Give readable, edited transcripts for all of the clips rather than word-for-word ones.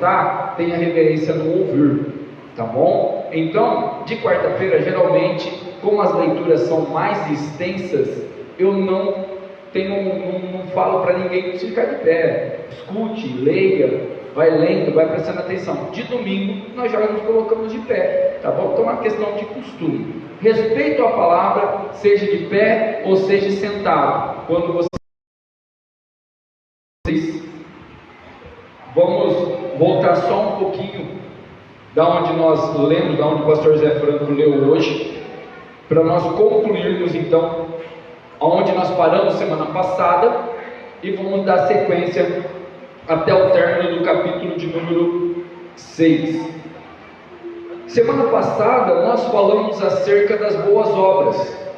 sentar, tenha reverência no ouvir, tá bom? Então, de quarta-feira, geralmente, como as leituras são mais extensas, eu não falo para ninguém ficar de pé. Escute, leia, vai lendo, vai prestando atenção. De domingo, nós já nos colocamos de pé, tá bom? Então é uma questão de costume. Respeito à palavra, seja de pé ou seja sentado. Quando vocês... Vamos voltar só um pouquinho da onde nós lemos, da onde o pastor Zé Franco leu hoje, para nós concluirmos então aonde nós paramos semana passada, e vamos dar sequência até o término do capítulo de número 6. Semana passada nós falamos acerca das boas obras,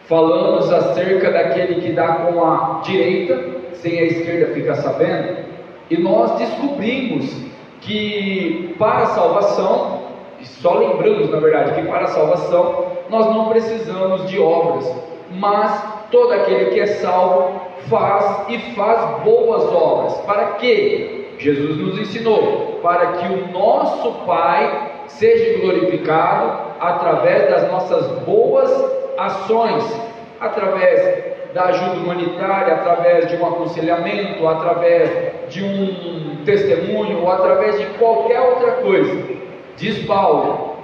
falamos acerca daquele que dá com a direita, sem a esquerda ficar sabendo, e nós descobrimos que para a salvação, só lembramos na verdade que para a salvação nós não precisamos de obras, mas todo aquele que é salvo faz boas obras. Para quê? Jesus nos ensinou, para que o nosso Pai seja glorificado através das nossas boas ações, através da ajuda humanitária, através de um aconselhamento, através de um testemunho, ou através de qualquer outra coisa. Diz Paulo,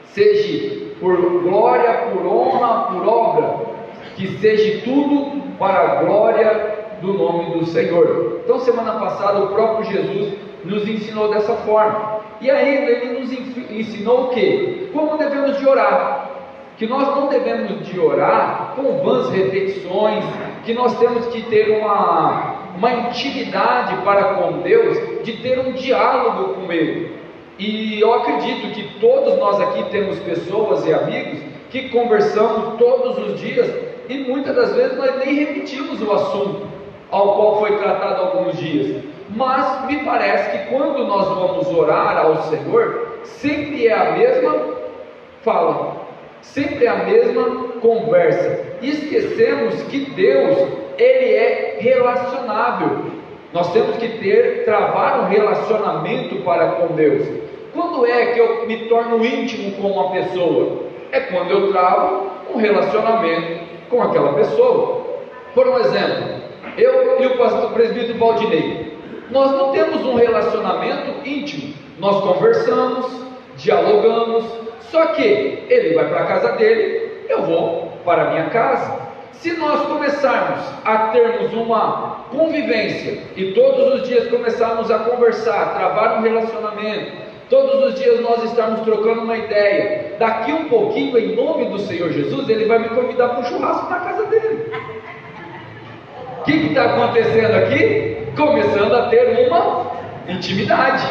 seja por glória, por honra, por obra, que seja tudo para a glória do nome do Senhor. Então semana passada o próprio Jesus nos ensinou dessa forma, e ainda ele nos ensinou o quê? Como devemos de orar, que nós não devemos de orar com vãs repetições, que nós temos que ter uma intimidade para com Deus, de ter um diálogo com Ele. E eu acredito que todos nós aqui temos pessoas e amigos que conversamos todos os dias, e muitas das vezes nós nem repetimos o assunto ao qual foi tratado há alguns dias, mas me parece que quando nós vamos orar ao Senhor, sempre é a mesma fala, sempre é a mesma conversa. Esquecemos que Deus, Ele é relacionável. Nós temos que travar um relacionamento para com Deus. Quando é que eu me torno íntimo com uma pessoa? É quando eu travo um relacionamento com aquela pessoa. Por um exemplo, eu e o pastor presbítero Valdinei, nós não temos um relacionamento íntimo. Nós conversamos, dialogamos, só que ele vai para a casa dele, eu vou para a minha casa. Se nós começarmos a termos uma convivência e todos os dias começarmos a conversar, travar um relacionamento, todos os dias nós estarmos trocando uma ideia, daqui um pouquinho, em nome do Senhor Jesus, ele vai me convidar para um churrasco na casa dele. O que está acontecendo aqui? Começando a ter uma intimidade.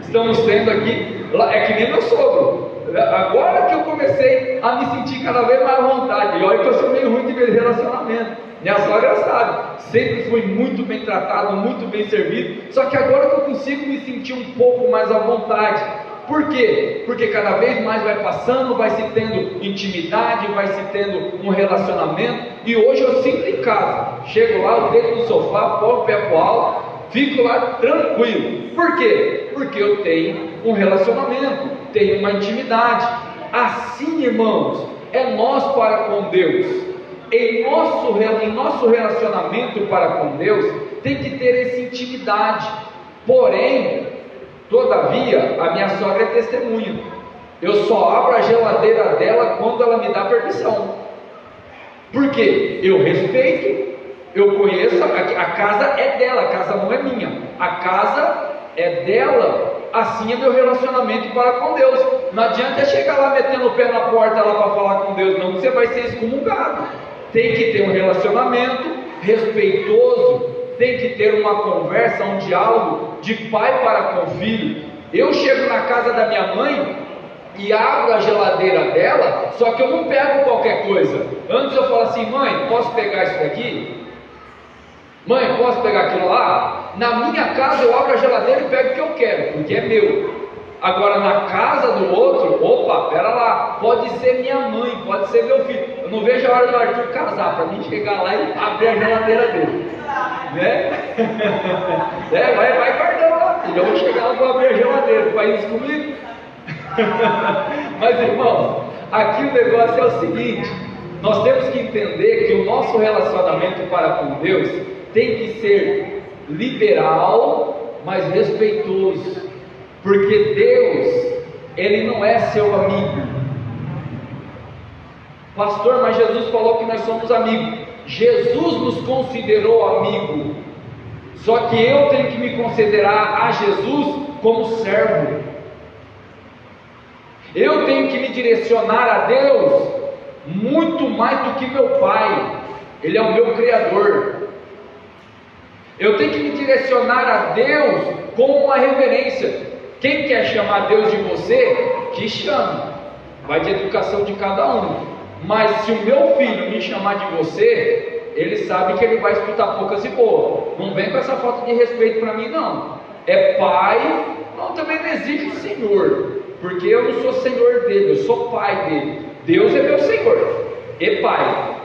Estamos tendo aqui, é que nem meu sogro. Agora que eu comecei a me sentir cada vez mais à vontade, e olha que eu sou meio ruim de relacionamento, minha sogra sabe, sempre fui muito bem tratado, muito bem servido, só que agora que eu consigo me sentir um pouco mais à vontade. Por quê? Porque cada vez mais vai passando, vai se tendo intimidade, vai se tendo um relacionamento, e hoje eu sinto em casa, chego lá, eu deito no sofá, põe o pé pro alto, fico lá tranquilo. Por quê? Porque eu tenho um relacionamento, tenho uma intimidade. Assim, irmãos, é nós para com Deus. Em nosso relacionamento para com Deus, tem que ter essa intimidade. Porém, todavia, a minha sogra é testemunha. Eu só abro a geladeira dela quando ela me dá permissão. Por quê? Eu respeito, eu conheço, a casa é dela, a casa não é minha, a casa é dela. Assim é meu relacionamento para com Deus. Não adianta chegar lá metendo o pé na porta lá para falar com Deus, não, você vai ser excomungado. Tem que ter um relacionamento respeitoso, tem que ter uma conversa, um diálogo de pai para com filho. Eu chego na casa da minha mãe e abro a geladeira dela, só que eu não pego qualquer coisa. Antes eu falo assim: mãe, posso pegar isso daqui? Mãe, posso pegar aquilo lá? Na minha casa eu abro a geladeira e pego o que eu quero, porque é meu. Agora na casa do outro, opa, pera lá, pode ser minha mãe, pode ser meu filho. Eu não vejo a hora do Arthur casar, para mim chegar lá e abrir a geladeira dele, né? Vai guardando lá, filho, eu vou chegar lá, vou abrir a geladeira, faz isso comigo? Mas irmão, aqui o negócio é o seguinte: nós temos que entender que o nosso relacionamento para com Deus tem que ser liberal, mas respeitoso, porque Deus, Ele não é seu amigo. Pastor, mas Jesus falou que nós somos amigos. Jesus nos considerou amigo, só que eu tenho que me considerar a Jesus como servo. Eu tenho que me direcionar a Deus muito mais do que meu pai. Ele é o meu Criador. Eu tenho que me direcionar a Deus com uma reverência. Quem quer chamar Deus de você, que chame. Vai de educação de cada um. Mas se o meu filho me chamar de você, ele sabe que ele vai escutar poucas e boas. Não vem com essa falta de respeito para mim, não. É pai, não, também não existe Senhor, porque eu não sou Senhor dele, eu sou pai dele. Deus é meu Senhor e pai,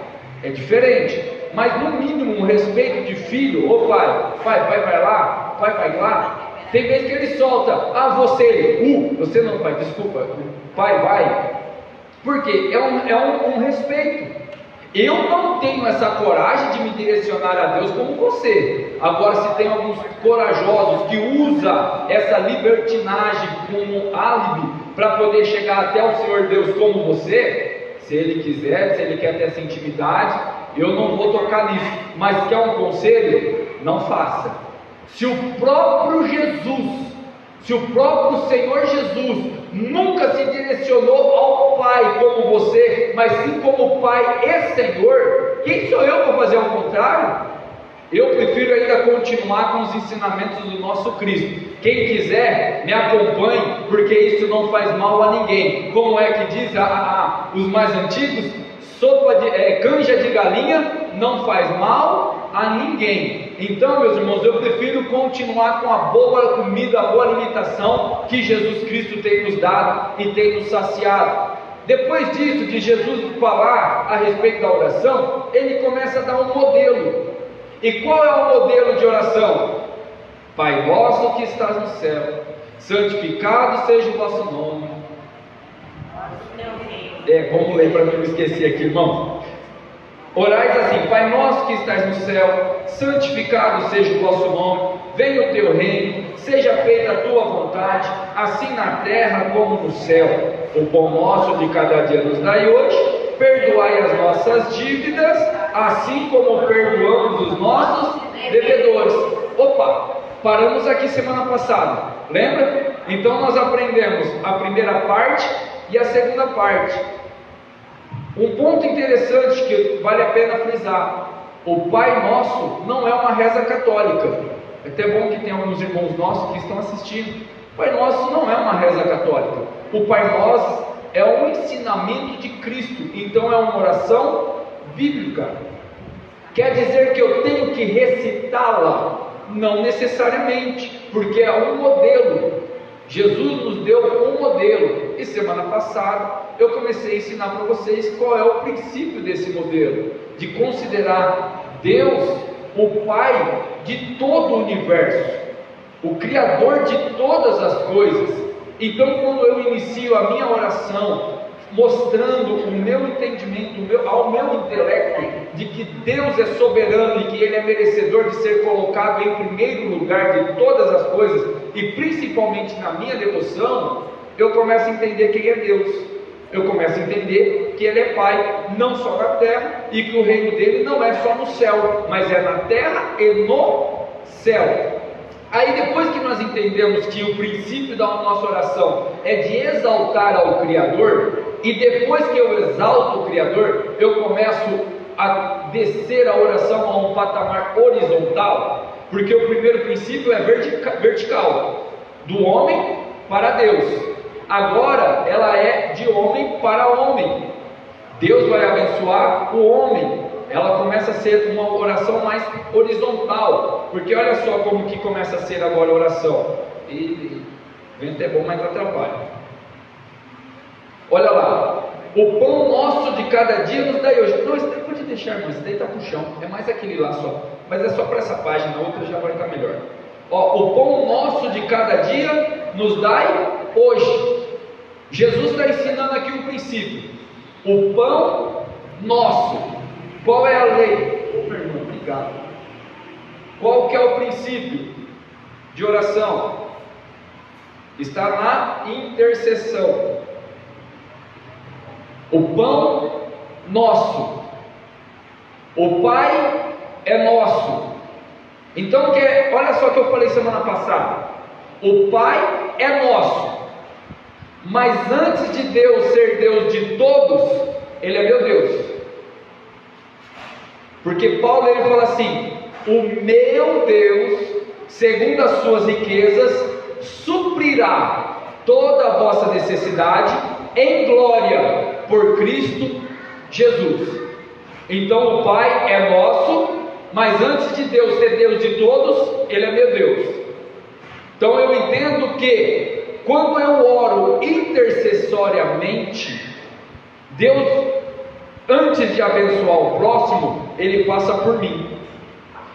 é diferente. Mas no mínimo um respeito de filho. Ô pai vai lá, pai vai lá. Tem vezes que ele solta, você não vai, desculpa, pai vai. Porque é um respeito. Eu não tenho essa coragem de me direcionar a Deus como você. Agora, se tem alguns corajosos que usam essa libertinagem como álibi para poder chegar até o Senhor Deus como você, se Ele quiser, se Ele quer ter essa intimidade, eu não vou tocar nisso. Mas quer um conselho? Não faça. Se o próprio Senhor Jesus nunca se direcionou ao Pai como você, mas sim como Pai e Senhor, quem sou eu para fazer ao contrário? Eu prefiro ainda continuar com os ensinamentos do nosso Cristo. Quem quiser, me acompanhe, porque isso não faz mal a ninguém. Como é que diz os mais antigos? Canja de galinha não faz mal a ninguém. Então, meus irmãos, eu prefiro continuar com a boa comida, a boa alimentação que Jesus Cristo tem nos dado e tem nos saciado. Depois disso, de Jesus falar a respeito da oração, ele começa a dar um modelo. E qual é o modelo de oração? Pai nosso que estás no céu, santificado seja o vosso nome. Vamos ler para não me esquecer aqui, irmão. Orais assim: Pai nosso que estás no céu, santificado seja o vosso nome, venha o teu reino, seja feita a tua vontade, assim na terra como no céu. O pão nosso de cada dia nos dai hoje, perdoai as nossas dívidas, assim como perdoamos os nossos devedores. Opa, paramos aqui semana passada, lembra? Então nós aprendemos a primeira parte e a segunda parte. Um ponto interessante que vale a pena frisar: o Pai Nosso não é uma reza católica. É até bom que tem alguns irmãos nossos que estão assistindo. O Pai Nosso não é uma reza católica. O Pai Nosso é um ensinamento de Cristo. Então é uma oração bíblica. Quer dizer que eu tenho que recitá-la? Não necessariamente, porque é um modelo. Jesus nos deu um modelo, e semana passada eu comecei a ensinar para vocês qual é o princípio desse modelo, de considerar Deus o Pai de todo o universo, o Criador de todas as coisas. Então, quando eu inicio a minha oração mostrando o meu entendimento, ao meu intelecto, de que Deus é soberano e que Ele é merecedor de ser colocado em primeiro lugar de todas as coisas, e principalmente na minha devoção, eu começo a entender quem é Deus. Eu começo a entender que Ele é Pai, não só na terra, e que o reino dele não é só no céu, mas é na terra e no céu. Aí depois que nós entendemos que o princípio da nossa oração é de exaltar ao Criador, e depois que eu exalto o Criador, eu começo a descer a oração a um patamar horizontal, porque o primeiro princípio é vertical, do homem para Deus. Agora ela é de homem para homem. Deus vai abençoar o homem. Ela começa a ser uma oração mais horizontal, porque olha só como que começa a ser agora a oração. E vento é bom, mas atrapalha. Olha lá: o pão nosso de cada dia nos dai hoje. Não, isso daí pode deixar, irmão, isso daí está para o chão. É mais aquele lá só, mas é só para essa página, a outra já vai estar melhor. Ó, o pão nosso de cada dia nos dai hoje. Jesus está ensinando aqui um princípio. O pão nosso. Qual é a lei? Meu irmão, obrigado. Qual que é o princípio de oração? Está na intercessão. O pão nosso. O Pai é nosso. Então, olha só o que eu falei semana passada. O Pai é nosso. Mas antes de Deus ser Deus de todos, Ele é meu Deus. Porque Paulo ele fala assim: o meu Deus, segundo as suas riquezas, suprirá toda a vossa necessidade em glória por Cristo Jesus. Então o Pai é nosso, mas antes de Deus ser Deus de todos, Ele é meu Deus. Então eu entendo que quando eu oro intercessoriamente, Deus, antes de abençoar o próximo, Ele passa por mim.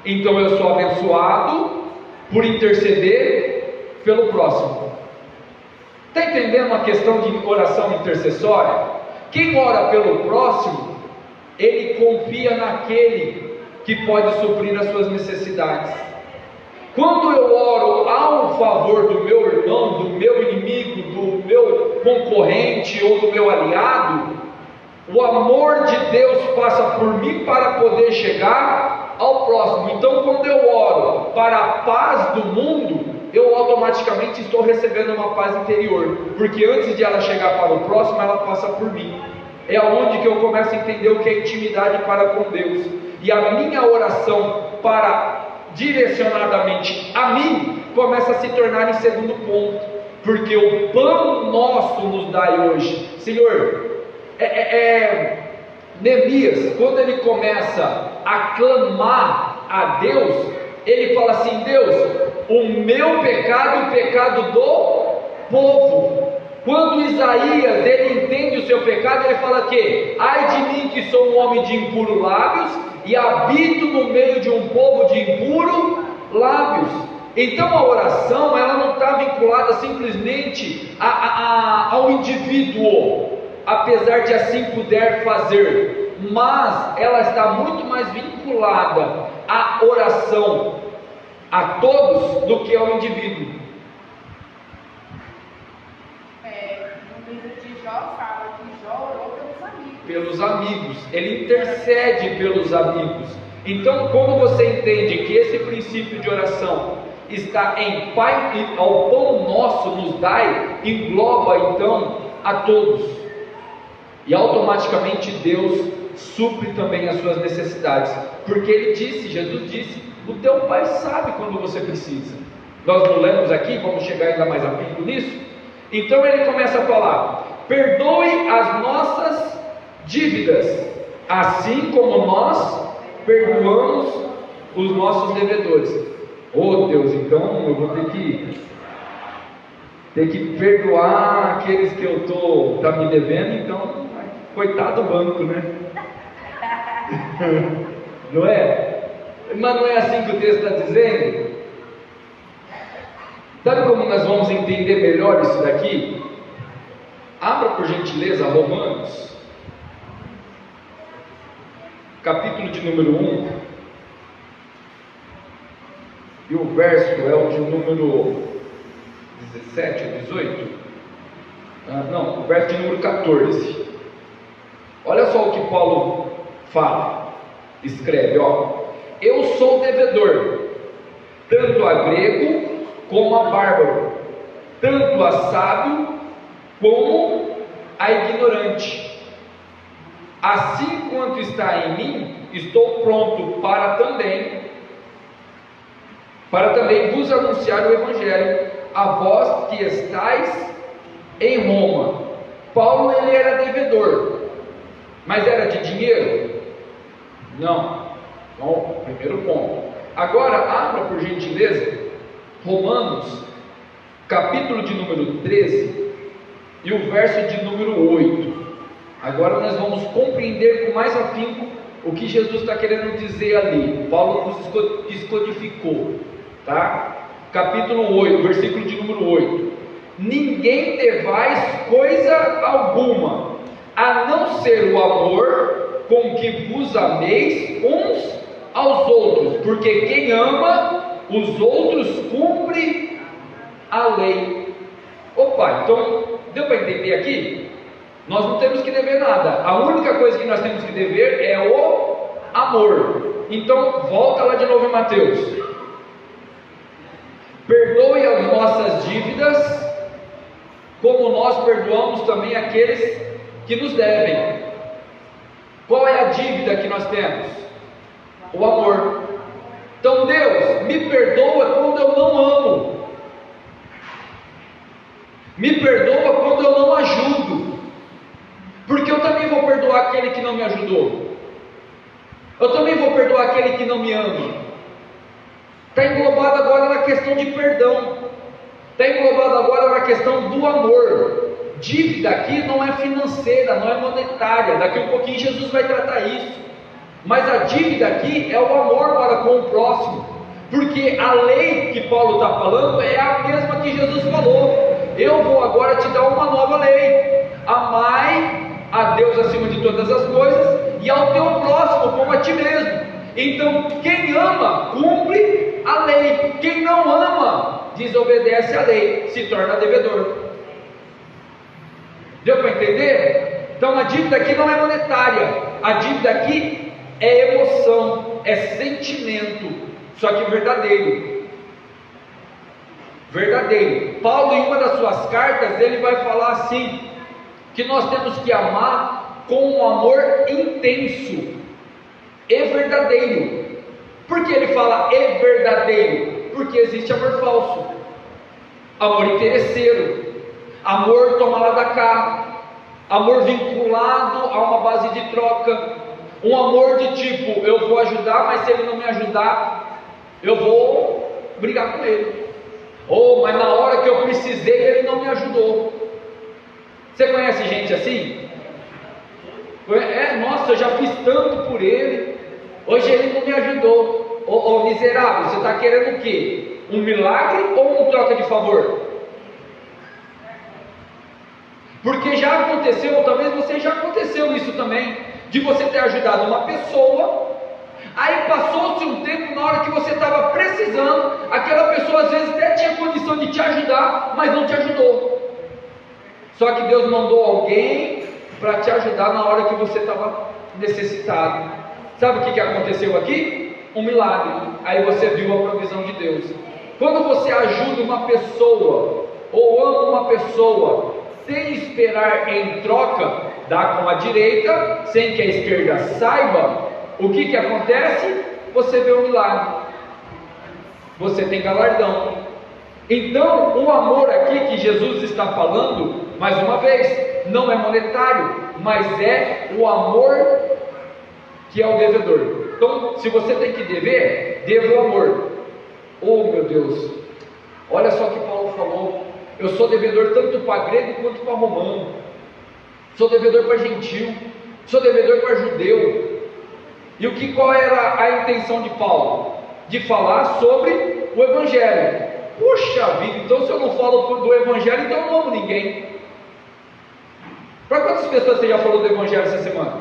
Então eu sou abençoado por interceder pelo próximo. Está entendendo a questão de oração intercessória? Quem ora pelo próximo, ele confia naquele que pode suprir as suas necessidades. Quando eu oro ao favor do meu irmão, do meu inimigo, do meu concorrente ou do meu aliado, o amor de Deus passa por mim para poder chegar ao próximo. Então, quando eu oro para a paz do mundo, eu automaticamente estou recebendo uma paz interior, porque antes de ela chegar para o próximo, ela passa por mim. É onde que eu começo a entender o que é intimidade para com Deus. E a minha oração direcionadamente a mim começa a se tornar em segundo ponto, porque o pão nosso nos dai hoje. Senhor, Neemias, quando ele começa a clamar a Deus, ele fala assim: Deus, o meu pecado e o pecado do povo. Quando Isaías ele entende o seu pecado, ele fala que: ai de mim que sou um homem de impuros lábios e habito no meio de um povo de impuros lábios. Então a oração ela não está vinculada simplesmente ao indivíduo, apesar de assim puder fazer, mas ela está muito mais vinculada à oração a todos do que ao indivíduo. No livro de Jó fala que Jó orou pelos amigos, ele intercede pelos amigos. Então, quando você entende que esse princípio de oração está em Pai, ao pão nosso nos dai, engloba então a todos, e automaticamente Deus supre também as suas necessidades, porque Ele disse, Jesus disse: o teu Pai sabe quando você precisa. Nós não lemos aqui, vamos chegar ainda mais a fundo nisso. Então ele começa a falar: perdoe as nossas dívidas, assim como nós perdoamos os nossos devedores. Oh Deus, então eu vou ter que perdoar aqueles que eu tá me devendo. Então, coitado do banco, né? Não é? Mas não é assim que o texto está dizendo? Sabe como nós vamos entender melhor isso daqui? Abra por gentileza Romanos, capítulo de número 1, e o verso é o de número 17 ou 18? Não, o verso de número 14. Olha só o que Paulo fala, escreve, ó: eu sou devedor, tanto a grego como a bárbaro, tanto a sábio como a ignorante. Assim quanto está em mim, estou pronto para também vos anunciar o Evangelho, a vós que estáis em Roma. Paulo ele era devedor, mas era de dinheiro? Não. Então, primeiro ponto. Agora abra por gentileza Romanos, capítulo de número 13 e o verso de número 8. Agora nós vamos compreender com mais afinco o que Jesus está querendo dizer ali. Paulo nos descodificou, tá? capítulo 8, versículo de número 8: ninguém devais coisa alguma, a não ser o amor com que vos ameis uns aos outros, porque quem ama os outros cumpre a lei. Opa, então deu para entender aqui? Nós não temos que dever nada, a única coisa que nós temos que dever é o amor. Então volta lá de novo em Mateus: perdoe as nossas dívidas, como nós perdoamos também aqueles que nos devem. Qual é a dívida que nós temos? O amor. Então Deus me perdoa quando eu não amo, me perdoa quando eu não ajudo, porque eu também vou perdoar aquele que não me ajudou, eu também vou perdoar aquele que não me ama. Está englobado agora na questão de perdão, está englobado agora na questão do amor. Dívida aqui não é financeira, não é monetária, daqui a um pouquinho Jesus vai tratar isso, mas a dívida aqui é o amor para com o próximo, porque a lei que Paulo está falando é a mesma que Jesus falou: eu vou agora te dar uma nova lei, amai a Deus acima de todas as coisas e ao teu próximo como a ti mesmo. Então quem ama cumpre a lei, quem não ama desobedece a lei, se torna devedor. Deu para entender? Então a dívida aqui não é monetária, a dívida aqui é emoção, é sentimento, só que verdadeiro. Verdadeiro. Paulo, em uma das suas cartas, ele vai falar assim, que nós temos que amar com um amor intenso e verdadeiro. Por que ele fala e verdadeiro? Porque existe amor falso, amor interesseiro, amor toma lá da cá, amor vinculado a uma base de troca, um amor de tipo, eu vou ajudar, mas se ele não me ajudar, eu vou brigar com ele. Ou, mas na hora que eu precisei, ele não me ajudou. Você conhece gente assim? Nossa, eu já fiz tanto por ele, hoje ele não me ajudou. Ô miserável, você está querendo o quê? Um milagre ou um troca de favor? Porque já aconteceu, talvez você já aconteceu isso também, de você ter ajudado uma pessoa, aí passou-se um tempo, na hora que você estava precisando, aquela pessoa às vezes até tinha condição de te ajudar, mas não te ajudou. Só que Deus mandou alguém para te ajudar na hora que você estava necessitado. Sabe o que aconteceu aqui? Um milagre. Aí você viu a provisão de Deus. Quando você ajuda uma pessoa, ou ama uma pessoa, sem esperar em troca, dá com a direita, sem que a esquerda saiba, o que acontece? Você vê o milagre, você tem galardão. Então o amor aqui que Jesus está falando, mais uma vez, não é monetário, mas é o amor que é o devedor. Então se você tem que dever, deva o amor. Oh meu Deus, olha só o que Paulo falou: eu sou devedor tanto para grego quanto para romano, sou devedor para gentil, sou devedor para judeu. E qual era a intenção de Paulo? De falar sobre o Evangelho. Puxa vida, então se eu não falo do Evangelho, então eu não amo ninguém. Para quantas pessoas você já falou do Evangelho essa semana?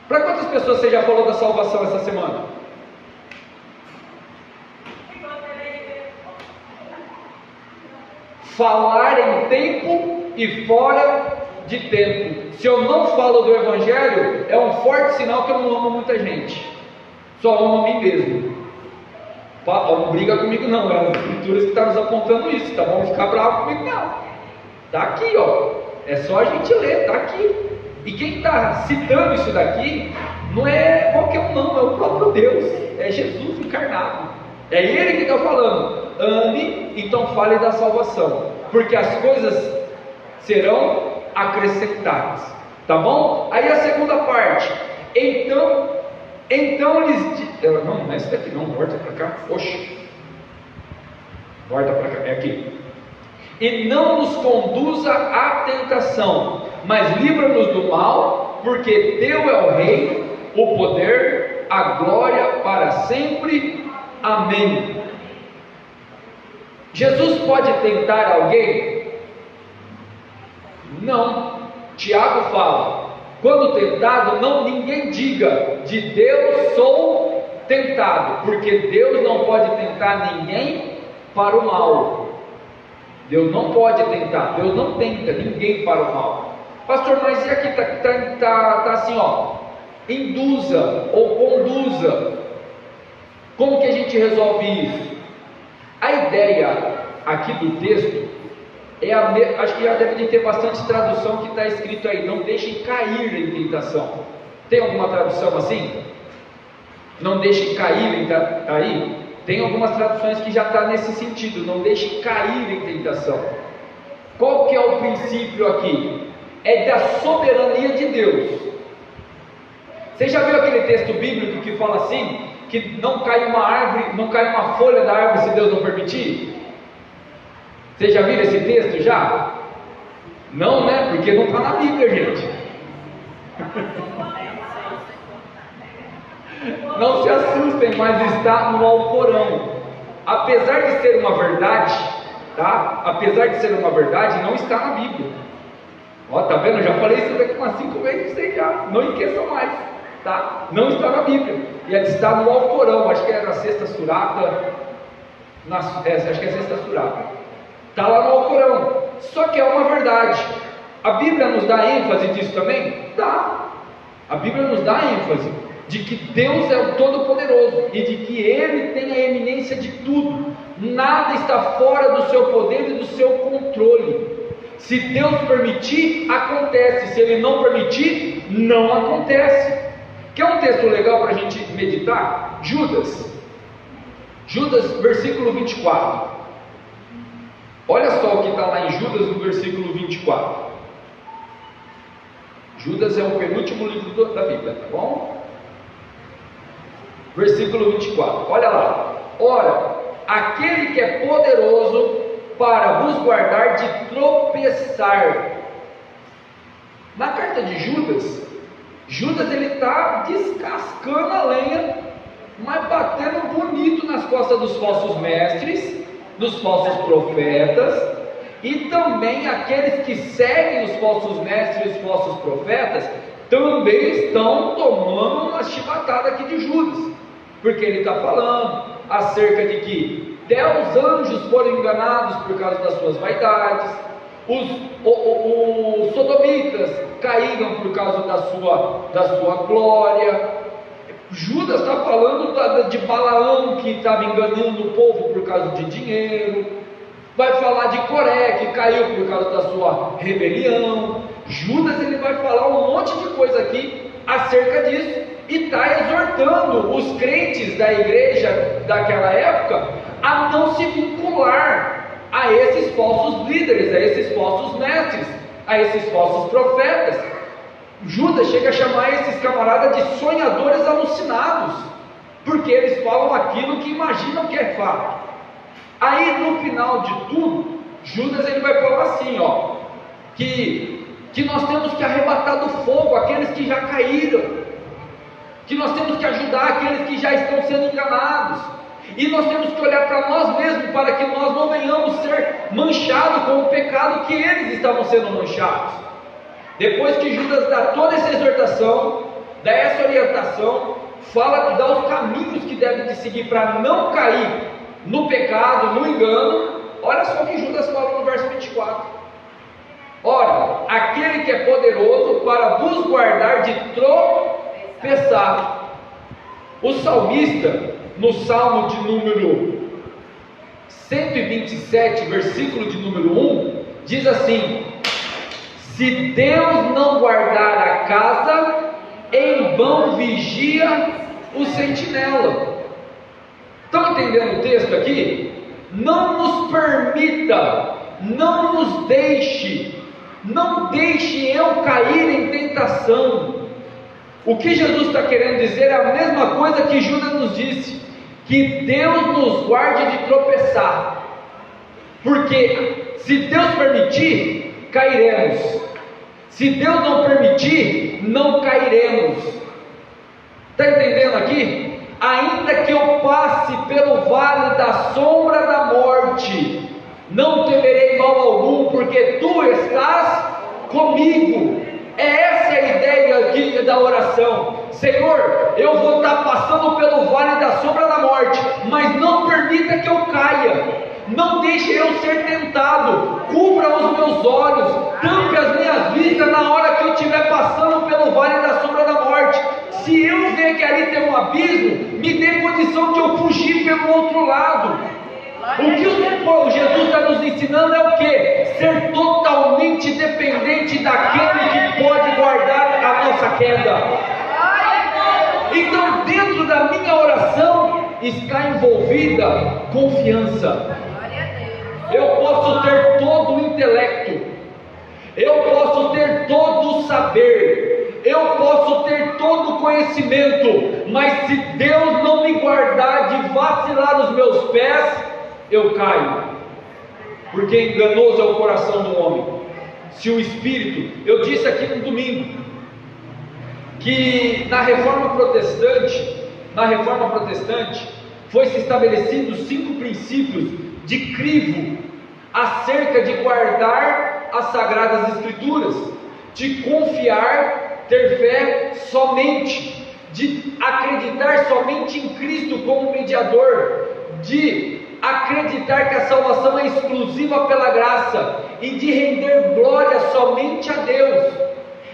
Para quantas pessoas você já falou da salvação essa semana? Falar em tempo e fora de tempo. Se eu não falo do Evangelho, é um forte sinal que eu não amo muita gente, só amo a mim mesmo. Não briga comigo não, é as escrituras que estão nos apontando isso, tá bom? Não ficar bravo comigo não, está aqui ó, é só a gente ler, está aqui. E quem está citando isso daqui, não é qualquer um não, é o próprio Deus, é Jesus encarnado, é Ele que está falando: ame, então fale da salvação, porque as coisas serão acrescentadas, tá bom? Aí a segunda parte, então eles não é esse daqui não, volta para cá, oxe, volta para cá, é aqui. E não nos conduza à tentação, mas livra-nos do mal, porque teu é o reino, o poder, a glória para sempre. Amém. Jesus pode tentar alguém? Não. Tiago fala: quando tentado, ninguém diga, de Deus sou tentado, porque Deus não pode tentar ninguém para o mal. Deus não pode tentar, Deus não tenta ninguém para o mal. Pastor, mas e aqui está assim, induza ou conduza. Como que a gente resolve isso? A ideia aqui do texto é acho que já deve ter bastante tradução que está escrito aí: não deixem cair em tentação. Tem alguma tradução assim? Não deixem cair aí? Tem algumas traduções que já está nesse sentido: não deixem cair em tentação. Qual que é o princípio aqui? É da soberania de Deus. Você já viu aquele texto bíblico que fala assim, que não cai uma árvore, não cai uma folha da árvore se Deus não permitir? Você já viu esse texto já? Não, né? Porque não está na Bíblia, gente. Não se assustem, mas está no Alcorão. Apesar de ser uma verdade, tá? Apesar de ser uma verdade, não está na Bíblia. Ó, tá vendo? Eu já falei isso daqui umas 5 vezes, vocês já. Não esqueçam mais, tá? Não está na Bíblia. E está no Alcorão. Acho que é na sexta surata. Acho que é a sexta surata. Está lá no Alcorão. Só que é uma verdade. A Bíblia nos dá ênfase disso também? Dá. A Bíblia nos dá ênfase de que Deus é o Todo-Poderoso e de que Ele tem a eminência de tudo. Nada está fora do seu poder e do seu controle. Se Deus permitir, acontece. Se Ele não permitir, não acontece. Quer um texto legal para a gente meditar? Judas, versículo 24. Olha só o que está lá em Judas, no versículo 24. Judas é o penúltimo livro da Bíblia, tá bom? Versículo 24, olha lá. Ora, aquele que é poderoso para vos guardar de tropeçar. Na carta de Judas ele está descascando a lenha, mas batendo bonito nas costas dos falsos mestres, dos falsos profetas, e também aqueles que seguem os falsos mestres e os falsos profetas, também estão tomando uma chibatada aqui de Judas, porque ele está falando acerca de que até os anjos foram enganados por causa das suas vaidades, os sodomitas caíram por causa da sua glória. Judas está falando de Balaão, que estava enganando o povo por causa de dinheiro. Vai falar de Coré, que caiu por causa da sua rebelião. Judas ele vai falar um monte de coisa aqui acerca disso, e está exortando os crentes da igreja daquela época a não se vincular a esses falsos líderes, a esses falsos mestres, a esses falsos profetas. Judas chega a chamar esses camaradas de sonhadores alucinados, porque eles falam aquilo que imaginam que é fato. Aí no final de tudo, Judas ele vai falar assim, que nós temos que arrebatar do fogo aqueles que já caíram, que nós temos que ajudar aqueles que já estão sendo enganados, e nós temos que olhar para nós mesmos, para que nós não venhamos ser manchados com o pecado que eles estavam sendo manchados. Depois que Judas dá toda essa exortação, dá essa orientação, dá os caminhos que devem de seguir para não cair no pecado, no engano, olha só o que Judas fala no verso 24. Ora, aquele que é poderoso para vos guardar de tropeçar. O salmista, no Salmo de número 127, versículo de número 1, diz assim: se Deus não guardar a casa, em vão vigia o sentinela. Estão entendendo o texto aqui? Não nos permita, não nos deixe, não deixe eu cair em tentação. O que Jesus está querendo dizer é a mesma coisa que Judas nos disse: que Deus nos guarde de tropeçar, porque se Deus permitir, cairemos. Se Deus não permitir, não cairemos. Está entendendo aqui? ainda que eu passe pelo vale da sombra da morte, não temerei mal algum, porque tu estás comigo. Essa é a ideia aqui da oração. Senhor, eu vou estar passando pelo vale da sombra da morte, mas não permita que eu caia, não deixe eu ser tentado, cubra os meus olhos, tampe as minhas vistas na hora que eu estiver passando pelo vale da sombra da morte. Se eu ver que ali tem um abismo, me dê condição de eu fugir pelo outro lado. O que o Jesus está nos ensinando é o que? Ser totalmente dependente daquele que pode guardar a nossa queda. Então, dentro da minha oração está envolvida confiança. Eu posso ter todo o intelecto, eu posso ter todo o saber, eu posso ter todo o conhecimento, mas se Deus não me guardar de vacilar os meus pés, eu caio, porque enganoso é o coração do homem. Se o Espírito, eu disse aqui no domingo, que na Reforma Protestante, foi-se estabelecidos 5 princípios de crivo acerca de guardar as Sagradas Escrituras, de confiar, ter fé somente, de acreditar somente em Cristo como mediador, de acreditar que a salvação é exclusiva pela graça e de render glória somente a Deus.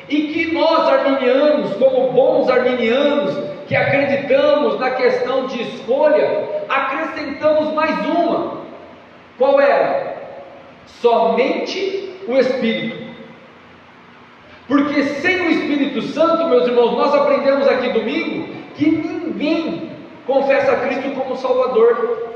E que nós arminianos, como bons arminianos, que acreditamos na questão de escolha, acrescentamos mais uma. Qual era? Somente o Espírito. Porque sem o Espírito Santo, meus irmãos, nós aprendemos aqui domingo que ninguém confessa a Cristo como Salvador.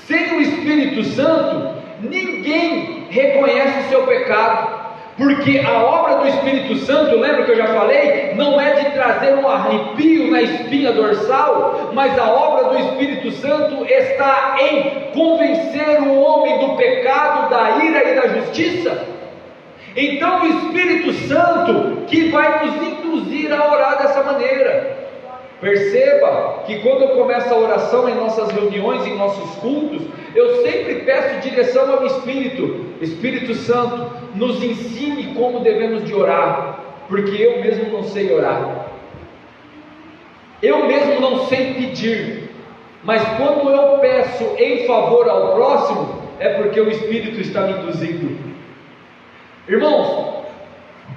Sem o Espírito Santo, ninguém reconhece o seu pecado, porque a obra do Espírito Santo, lembra que eu já falei, não é de trazer um arrepio na espinha dorsal, mas a obra do Espírito Santo está em convencer o homem do pecado, da ira e da justiça. Então o Espírito Santo que vai nos induzir a orar dessa maneira. Perceba que quando eu começo a oração em nossas reuniões, em nossos cultos, eu sempre peço direção ao Espírito. Espírito Santo, nos ensine como devemos de orar, porque eu mesmo não sei orar, eu mesmo não sei pedir, mas quando eu peço em favor ao próximo, é porque o Espírito está me induzindo. Irmãos,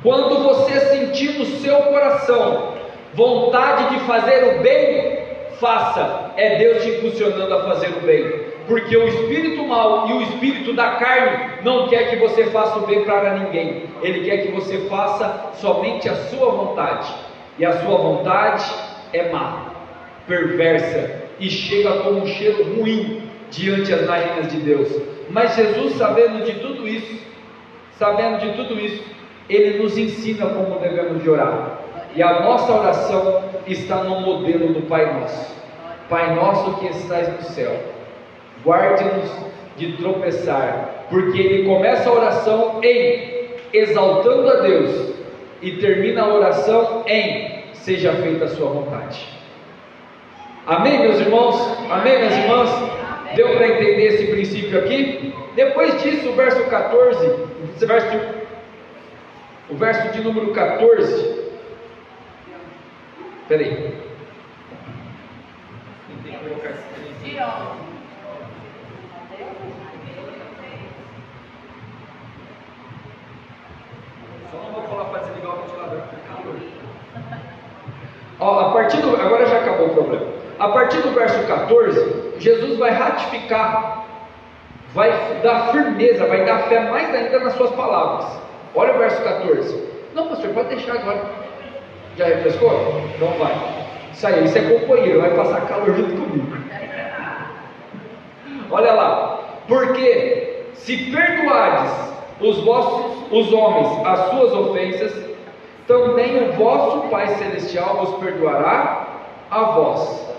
quando você sentir no seu coração vontade de fazer o bem, faça. É Deus te impulsionando a fazer o bem, porque o espírito mau e o espírito da carne não quer que você faça o bem para ninguém. Ele quer que você faça somente a sua vontade, e a sua vontade é má, perversa, e chega como um cheiro ruim diante das narinas de Deus. Mas Jesus, sabendo de tudo isso, Ele nos ensina como devemos de orar. E a nossa oração está no modelo do Pai Nosso. Pai nosso que estás no céu, guarde-nos de tropeçar, porque ele começa a oração em exaltando a Deus e termina a oração em seja feita a sua vontade. Amém, meus irmãos? Amém, minhas irmãs? Deu para entender esse princípio aqui? Depois disso, o verso 14, o verso de número 14. Peraí. Só não vou falar para desligar o ventilador, porque calor. Agora já acabou o problema. A partir do verso 14, Jesus vai ratificar, vai dar firmeza, vai dar fé mais ainda nas suas palavras. Olha o verso 14. Não, pastor, pode deixar agora. Já refrescou? Então vai. Isso aí, isso é companheiro, vai passar calor junto comigo. Olha lá. Porque se perdoardes os homens as suas ofensas, também o vosso Pai Celestial vos perdoará a vós.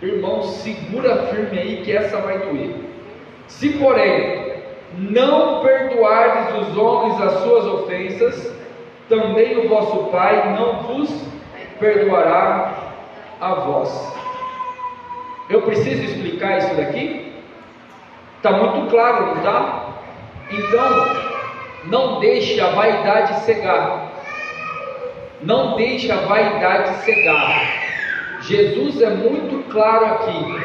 Irmão, segura firme aí que essa vai doer. Se porém não perdoardes os homens as suas ofensas, também o vosso Pai não vos perdoará a vós. Eu preciso explicar isso daqui? Está muito claro, não está? Então, não deixe a vaidade cegar. Não deixe a vaidade cegar. Jesus é muito claro aqui.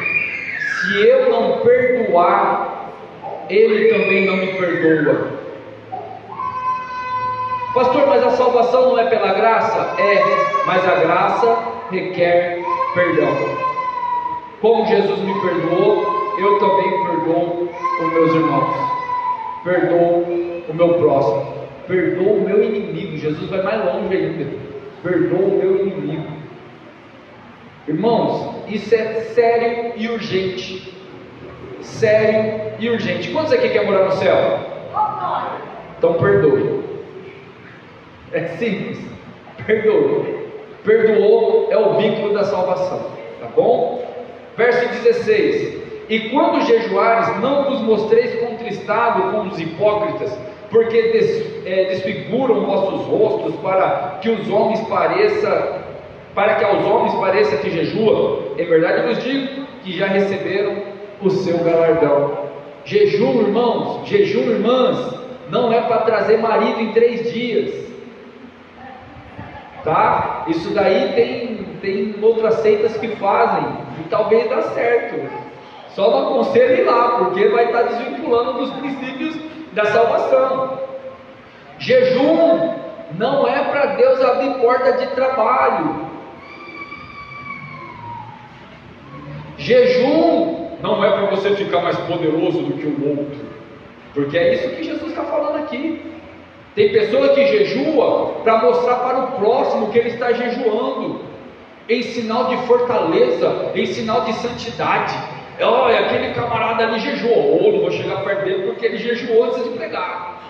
Se eu não perdoar, Ele também não me perdoa. Pastor, mas a salvação não é pela graça? É, mas a graça requer perdão. Como Jesus me perdoou, eu também perdoo os meus irmãos, perdoo o meu próximo, perdoo o meu inimigo. Jesus vai mais longe ainda, perdoo o meu inimigo. Irmãos, isso é sério e urgente. Sério e urgente. Quantos aqui quer morar no céu? Então perdoe. É simples, perdoe. Perdoou é o vínculo da salvação, tá bom? Verso 16: E quando jejuares, não vos mostreis contristado com os hipócritas, porque desfiguram vossos rostos, para que aos homens pareça que jejuam. Em verdade eu vos digo que já receberam o seu galardão. Jejum, irmãos, jejum, irmãs, não é para trazer marido em 3 dias, tá? Isso daí tem outras seitas que fazem, e talvez dá certo. Só não aconselho ir lá, porque vai estar desvinculando dos princípios da salvação. Jejum não é para Deus abrir porta de trabalho. Jejum não é para você ficar mais poderoso do que o outro, porque é isso que Jesus está falando aqui. Tem pessoa que jejua para mostrar para o próximo que ele está jejuando, em sinal de fortaleza, em sinal de santidade. Olha, aquele camarada ali jejuou, não vou chegar perto dele porque ele jejuou antes de pregar.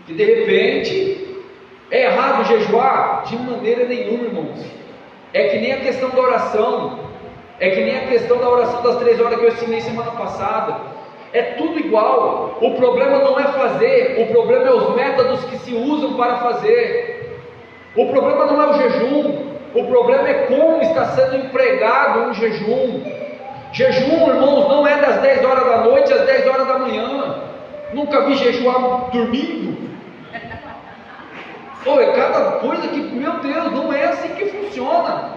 E de repente, é errado jejuar? De maneira nenhuma, irmãos. É que nem a questão da oração, é que nem a questão da oração das 3 horas que eu ensinei semana passada. É tudo igual. O problema não é fazer, o problema é os métodos que se usam para fazer. O problema não é o jejum, o problema é como está sendo empregado o jejum. Jejum, irmãos, não é das 10 horas da noite às 10 horas da manhã. Nunca vi jejuar dormindo. É cada coisa que, meu Deus, não é assim que funciona.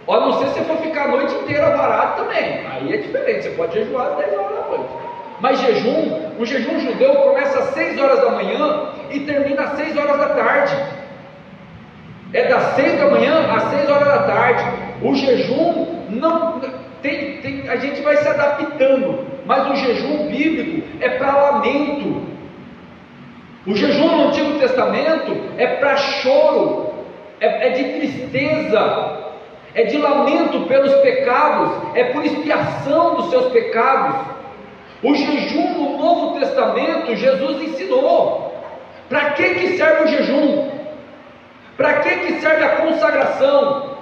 A não ser se você for ficar a noite inteira varado também, aí é diferente, você pode jejuar às 10 horas da noite. Mas jejum, o jejum judeu começa às 6 horas da manhã e termina às 6 horas da tarde. É das 6 da manhã às 6 horas da tarde. O jejum não tem, a gente vai se adaptando, mas o jejum bíblico é para lamento. O jejum no Antigo Testamento é para choro, é de tristeza, é de lamento pelos pecados, é por expiação dos seus pecados. O jejum no Novo Testamento, Jesus ensinou. Para que serve o jejum? Para que serve a consagração?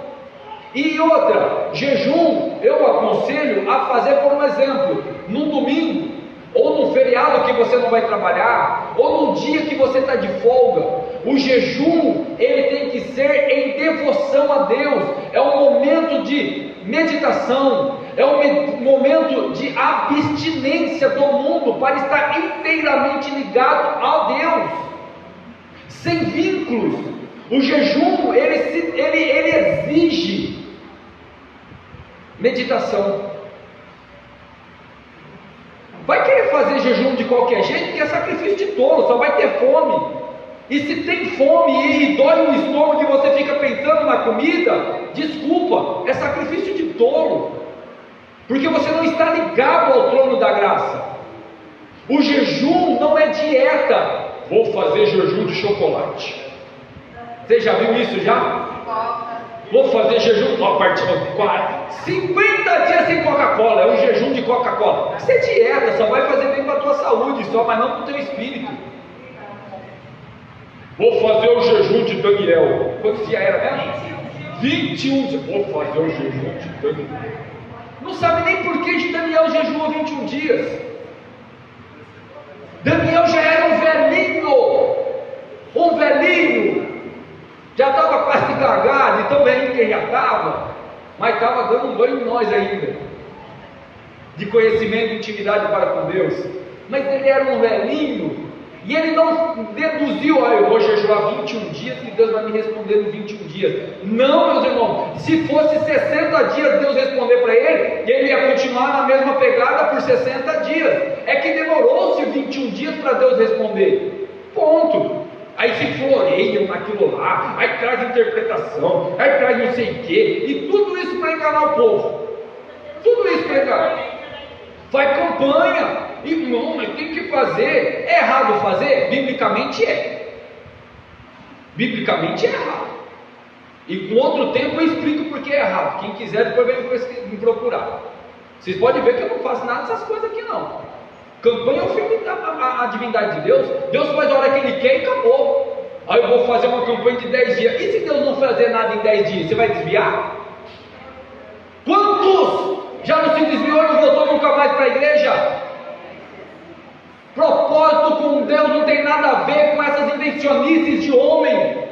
E outra, jejum eu aconselho a fazer por um exemplo, no domingo, ou no feriado que você não vai trabalhar, ou no dia que você está de folga. O jejum, ele tem que ser em devoção a Deus. É um momento de meditação, é um momento de abstinência do mundo, para estar inteiramente ligado a Deus, sem vínculos. O jejum, ele exige meditação. Vai querer fazer jejum de qualquer jeito, que é sacrifício de tolo, só vai ter fome. E se tem fome e dói o estômago que você fica pensando na comida, desculpa, é sacrifício de tolo, porque você não está ligado ao trono da graça. O jejum não é dieta. Vou fazer jejum de chocolate. Você já viu isso já? Vou fazer jejum a partir de 50 dias sem Coca-Cola, é um jejum de Coca-Cola. Isso é dieta, só vai fazer bem para a tua saúde, só, mas não para o teu espírito. Vou fazer o jejum de Daniel. Quantos dias era mesmo? 21 dias. Vou fazer o jejum de Daniel. Não sabe nem por que de Daniel jejuou 21 dias. Daniel já era um velhinho, já estava quase gagado, e tão velhinho que ele já estava, mas estava dando um banho em nós ainda. de conhecimento e intimidade para com Deus, mas ele era um velhinho, e ele não deduziu, eu vou jejuar 21 dias que Deus vai me responder nos 21 dias. Não, meus irmãos, se fosse 60 dias Deus responder para ele, ele ia continuar na mesma pegada por 60 dias. É que demorou-se 21 dias para Deus responder. Ponto. Aí se floreiam naquilo lá, aí traz interpretação, aí traz não sei o quê, e tudo isso para enganar o povo. Tudo isso para enganar. Faz campanha. Irmão, mas tem que fazer. É errado fazer? Biblicamente é. Biblicamente é errado. E com outro tempo eu explico porque é errado. Quem quiser depois vem me procurar. Vocês podem ver que eu não faço nada dessas coisas aqui não. Campanha é o filme da divindade de Deus. Deus faz a hora que Ele quer e acabou. Aí eu vou fazer uma campanha de 10 dias. E se Deus não fazer nada em 10 dias? Você vai desviar? Quantos já não se desviou e não voltou nunca mais para a igreja? Propósito com Deus não tem nada a ver com essas invencionices de homem.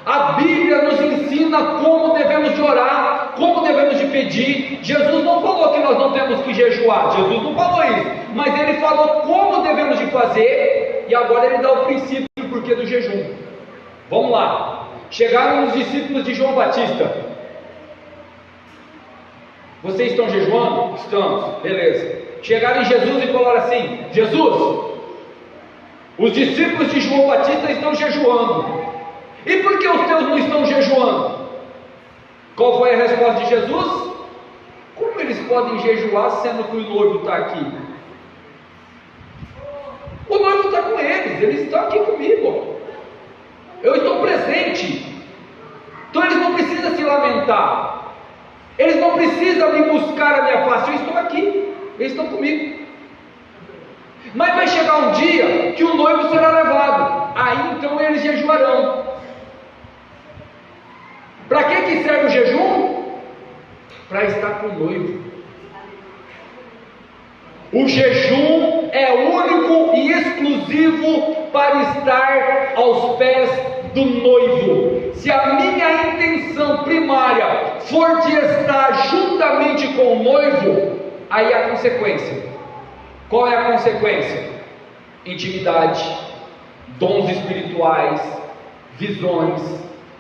A Bíblia nos ensina como devemos de orar, como devemos de pedir. Jesus não falou que nós não temos que jejuar, Jesus não falou isso, mas Ele falou como devemos de fazer, e agora Ele dá o princípio do porquê do jejum. Vamos lá, chegaram os discípulos de João Batista. Vocês estão jejuando? Estamos, beleza. Chegaram em Jesus e falaram assim: Jesus, os discípulos de João Batista estão jejuando, e por que os teus não estão jejuando? Qual foi a resposta de Jesus? Como eles podem jejuar sendo que o noivo está aqui? O noivo está com eles estão aqui comigo, eu estou presente, então eles não precisam se lamentar, eles não precisam me buscar a minha face, eu estou aqui, eles estão comigo. Mas vai chegar um dia que o noivo será levado, aí então eles jejuarão. Para que serve o jejum? Para estar com o noivo. O jejum é único e exclusivo para estar aos pés do noivo. Se a minha intenção primária for de estar juntamente com o noivo, aí a consequência. Qual é a consequência? Intimidade, dons espirituais, visões,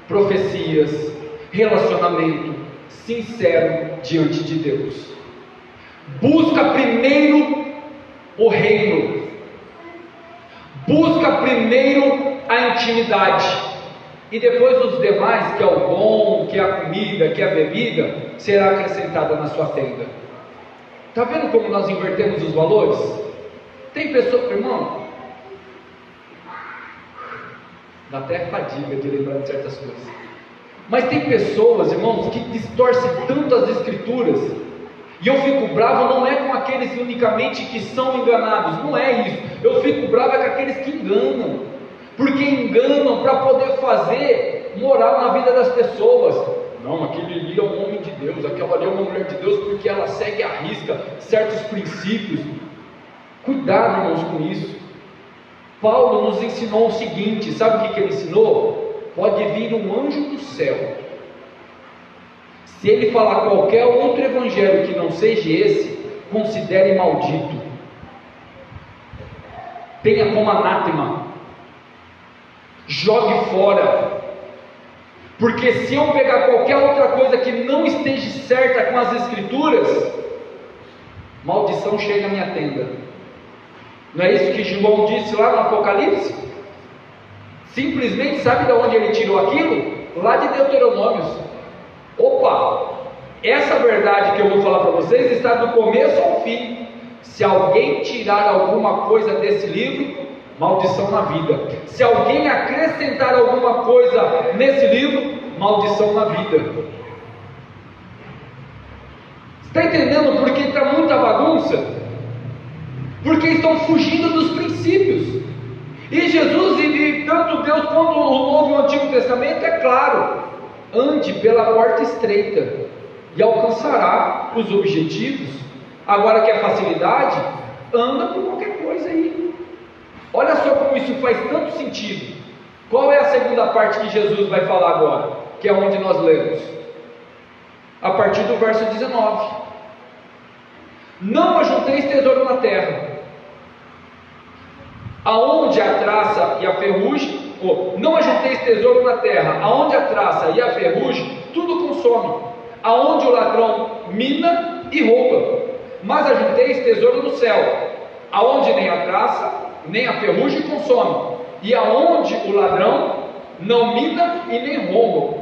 profecias, relacionamento sincero diante de Deus. Busca primeiro o reino, busca primeiro a intimidade, e depois os demais, que é o bom, que é a comida, que é a bebida, será acrescentada na sua tenda. Está vendo como nós invertemos os valores? Tem pessoa, irmão, dá até fadiga de lembrar de certas coisas, mas tem pessoas, irmãos, que distorcem tanto as escrituras, e eu fico bravo, não é com aqueles unicamente que são enganados, não é isso, eu fico bravo é com aqueles que enganam, porque enganam para poder fazer moral na vida das pessoas. Não, aquele ali é um homem de Deus, aquela ali é uma mulher de Deus, porque ela segue à risca certos princípios. Cuidado, irmãos, com isso. Paulo nos ensinou o seguinte, sabe o que ele ensinou? Pode vir um anjo do céu, se ele falar qualquer outro evangelho que não seja esse, considere maldito, tenha como anátema, jogue fora, porque se eu pegar qualquer outra coisa que não esteja certa com as escrituras, maldição chega à minha tenda. Não é isso que João disse lá no Apocalipse? Simplesmente, sabe de onde ele tirou aquilo? Lá de Deuteronômios. Opa, essa verdade que eu vou falar para vocês está do começo ao fim. Se alguém tirar alguma coisa desse livro, maldição na vida. Se alguém acrescentar alguma coisa nesse livro, maldição na vida. Está entendendo por que está muita bagunça? Porque estão fugindo dos princípios. E Jesus, e tanto Deus quanto o Novo e o Antigo Testamento, é claro: ande pela porta estreita e alcançará os objetivos. Agora quer facilidade? Anda por qualquer coisa aí. Olha só como isso faz tanto sentido. Qual é a segunda parte que Jesus vai falar agora? Que é onde nós lemos. A partir do verso 19. Não ajunteis tesouro na terra, aonde a traça e a ferrugem, não ajunteis tesouro na terra, aonde a traça e a ferrugem tudo consome, aonde o ladrão mina e rouba, mas ajunteis tesouro no céu, aonde nem a traça nem a ferrugem consome, e aonde o ladrão não mina e nem rouba,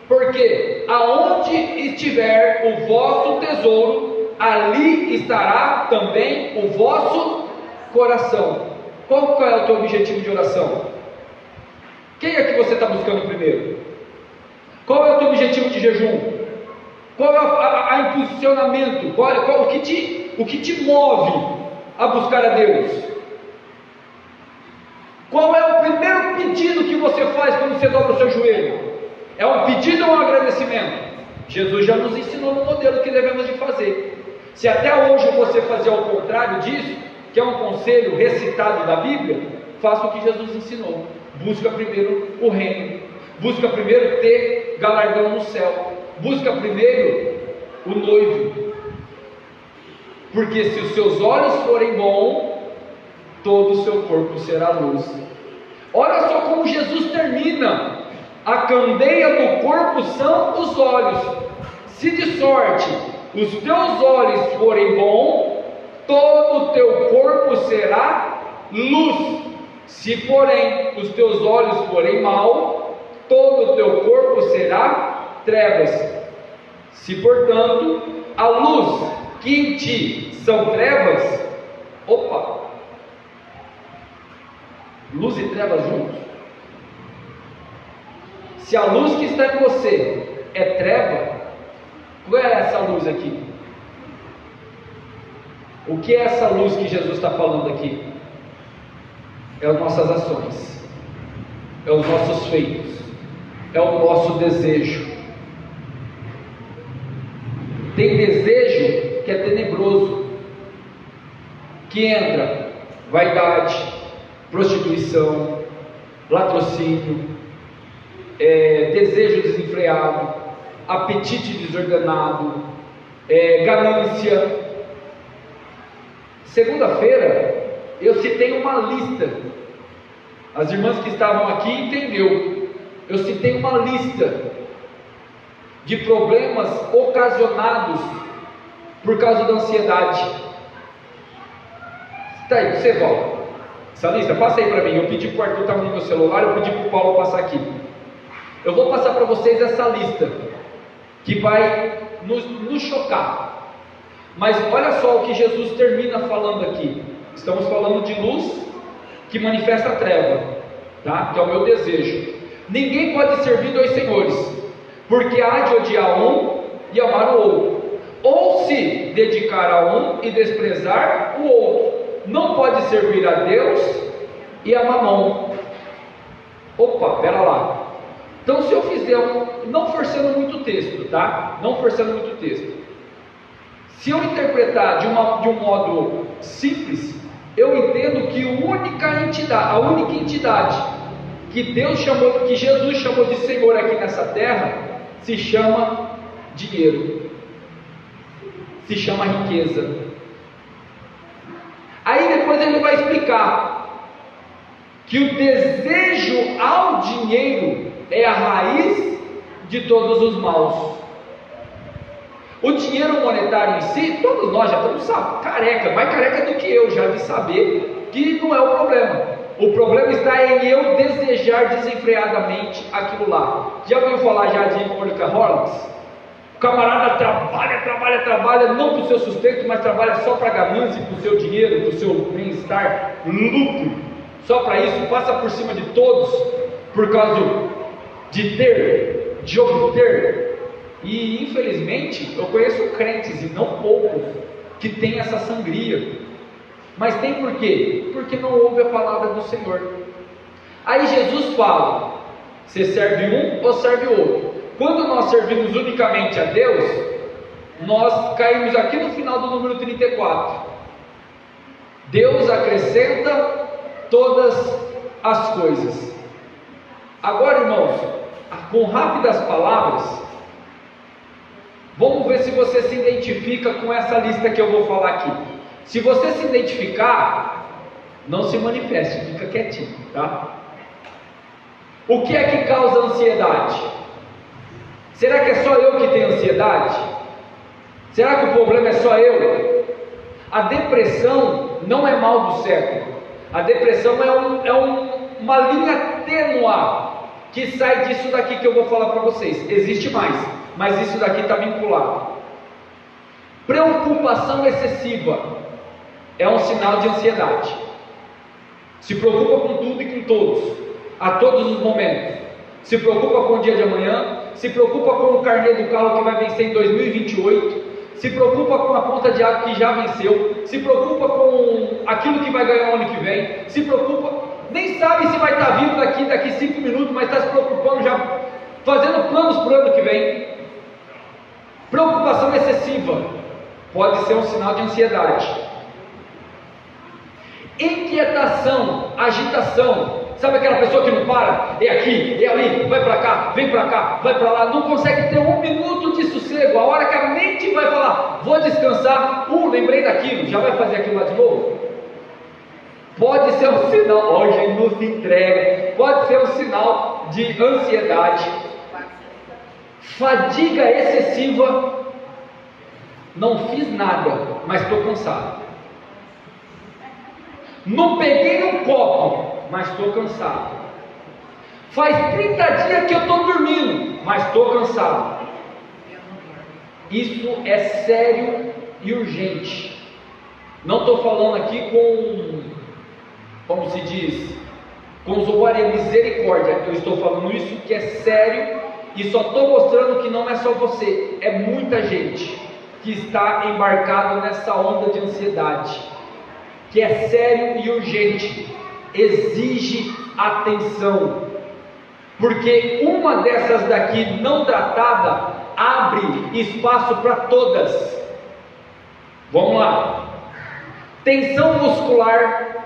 porque aonde estiver o vosso tesouro, ali estará também o vosso coração. Qual é o teu objetivo de oração? Quem é que você está buscando primeiro? Qual é o teu objetivo de jejum? Qual é o impulsionamento? O que te move a buscar a Deus? Qual é o primeiro pedido que você faz quando você dobra o seu joelho? É um pedido ou um agradecimento? Jesus já nos ensinou no modelo que devemos de fazer. Se até hoje você fazia ao contrário disso, que é um conselho recitado da Bíblia, faça o que Jesus ensinou. Busca primeiro o reino, busca primeiro ter galardão no céu, busca primeiro o noivo, porque se os seus olhos forem bons, todo o seu corpo será luz. Olha só como Jesus termina: a candeia do corpo são os olhos. Se de sorte os teus olhos forem bons, todo o teu corpo será luz. Se porém os teus olhos forem mal, todo o teu corpo será trevas. Se portanto a luz que em ti são trevas, luz e trevas juntos. Se a luz que está em você é treva, qual é essa luz aqui? O que é essa luz que Jesus está falando aqui? É as nossas ações, é os nossos feitos, é o nosso desejo. Tem desejo que é tenebroso, que entra vaidade, prostituição, latrocínio, desejo desenfreado, apetite desordenado, ganância. Segunda-feira eu citei uma lista. As irmãs que estavam aqui entendeu. Eu citei uma lista de problemas ocasionados por causa da ansiedade. Está aí, você volta. Essa lista, passa aí para mim. Eu pedi para o Arthur, estava no meu celular, eu pedi para o Paulo passar aqui. Eu vou passar para vocês essa lista, que vai nos chocar. Mas olha só o que Jesus termina falando aqui. Estamos falando de luz que manifesta a treva, tá? Que é o meu desejo. Ninguém pode servir dois senhores, porque há de odiar um e amar o outro, ou se dedicar a um e desprezar o outro. Não pode servir a Deus e a Mamon. Pera lá. Então, se eu fizer não forçando muito o texto, tá? Não forçando muito o texto. Se eu interpretar de um modo simples, eu entendo que a única entidade que que Jesus chamou de Senhor aqui nessa terra, se chama dinheiro, se chama riqueza. Aí depois ele vai explicar que o desejo ao dinheiro é a raiz de todos os maus. O dinheiro monetário em si, todos nós já estamos careca, mais careca do que eu, já de saber que não é o problema. O problema está em eu desejar desenfreadamente aquilo lá. Já ouviu falar já de workaholics? O camarada trabalha, não para o seu sustento, mas trabalha só para a ganância, para o seu dinheiro, para o seu bem-estar, lucro. Só para isso, passa por cima de todos, por causa de obter. E infelizmente eu conheço crentes, e não poucos, que tem essa sangria. Mas tem por quê? Porque não ouve a palavra do Senhor. Aí Jesus fala: você serve um ou serve o outro? Quando nós servimos unicamente a Deus, nós caímos aqui no final do número 34. Deus acrescenta todas as coisas. Agora, irmãos, com rápidas palavras, Vamos ver se você se identifica com essa lista que eu vou falar aqui. Se você se identificar, não se manifeste, fica quietinho, tá? O que é que causa ansiedade? Será que é só eu que tenho ansiedade? Será que o problema é só eu? A depressão não é mal do século. A depressão é uma linha tênue que sai disso daqui que eu vou falar para vocês. Existe mais, mas isso daqui está vinculado. Preocupação excessiva é um sinal de ansiedade. Se preocupa com tudo e com todos, a todos os momentos. Se preocupa com o dia de amanhã, se preocupa com o carnê do carro que vai vencer em 2028, se preocupa com a conta de água que já venceu, se preocupa com aquilo que vai ganhar o ano que vem, se preocupa, nem sabe se vai estar vivo daqui 5 minutos, mas está se preocupando já, fazendo planos para o ano que vem. Preocupação excessiva pode ser um sinal de ansiedade. Inquietação, agitação. Sabe aquela pessoa que não para? É aqui, é ali, vai para cá, vem para cá, vai para lá, não consegue ter 1 minuto de sossego. A hora que a mente vai falar, vou descansar, lembrei daquilo, já vai fazer aquilo lá de novo? Pode ser um sinal, hoje não se entrega, pode ser um sinal de ansiedade. Fadiga excessiva, não fiz nada, mas estou cansado. Não peguei um copo, mas estou cansado. Faz 30 dias que eu estou dormindo, mas estou cansado. Isso é sério e urgente. Não estou falando aqui como se diz, com zombaria, misericórdia. Eu estou falando isso que é sério e só estou mostrando que não é só você, é muita gente que está embarcado nessa onda de ansiedade, que é sério e urgente, exige atenção, porque uma dessas daqui não tratada abre espaço para todas. Vamos lá. Tensão muscular,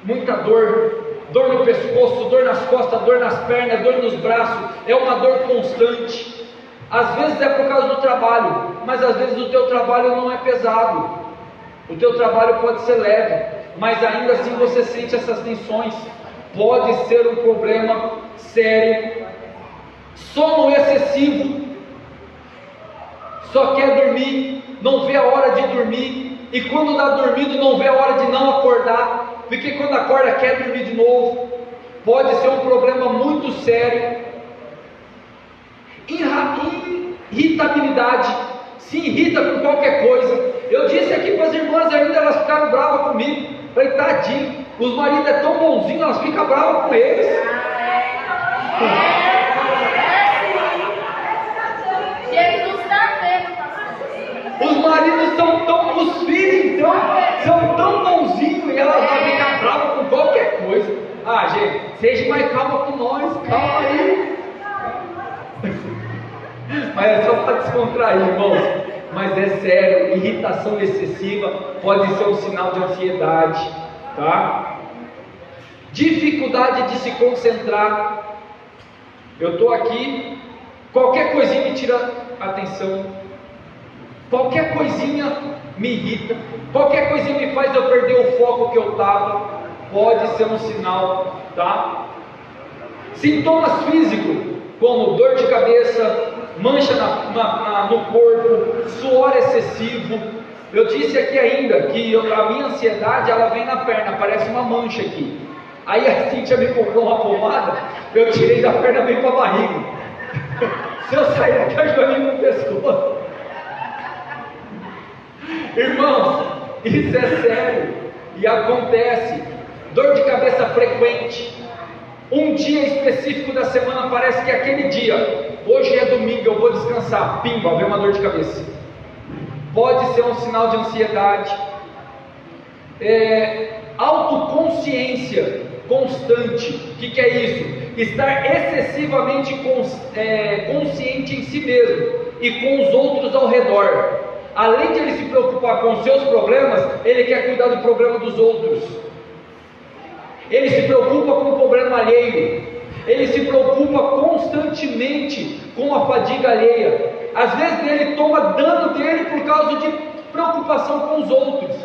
muita dor no pescoço, dor nas costas, dor nas pernas, dor nos braços, é uma dor constante. Às vezes é por causa do trabalho, mas às vezes o teu trabalho não é pesado. O teu trabalho pode ser leve, mas ainda assim você sente essas tensões. Pode ser um problema sério. Sono excessivo, só quer dormir, não vê a hora de dormir, e quando está dormindo não vê a hora de não acordar, porque quando acorda quer dormir de novo. Pode ser um problema muito sério. Irritabilidade, se irrita com qualquer coisa. Eu disse aqui para as irmãs ainda, elas ficaram bravas comigo. Falei, tadinho, os maridos é tão bonzinhos, elas ficam bravas com eles. Jesus está vendo. Os maridos são tão, os filhos então, são tão bonzinhos e elas vão ficar bravas com qualquer coisa. Ah, gente, seja mais calma com nós, calma aí. Mas é só para descontrair, irmãos. Mas é sério, irritação excessiva pode ser um sinal de ansiedade, tá? Dificuldade de se concentrar. Eu estou aqui, qualquer coisinha me tira a atenção, qualquer coisinha me irrita, qualquer coisinha me faz eu perder o foco que eu estava. Pode ser um sinal, tá? Sintomas físicos, como dor de cabeça, mancha no corpo, suor excessivo. Eu disse aqui ainda que a minha ansiedade ela vem na perna, parece uma mancha aqui. Aí a Cíntia me comprou uma pomada, eu tirei da perna bem para a barriga. Se eu sair daqui, eu joguei no pescoço. Irmãos, isso é sério e acontece. Dor de cabeça frequente. Um dia específico da semana parece que é aquele dia. Hoje é domingo, eu vou descansar. Pimba, vem uma dor de cabeça. Pode ser um sinal de ansiedade. Autoconsciência constante. O que é isso? Estar excessivamente consciente em si mesmo e com os outros ao redor. Além de ele se preocupar com os seus problemas, ele quer cuidar do problema dos outros. Ele se preocupa com o problema alheio. Ele se preocupa constantemente com a fadiga alheia. às vezes ele toma dano dele por causa de preocupação com os outros.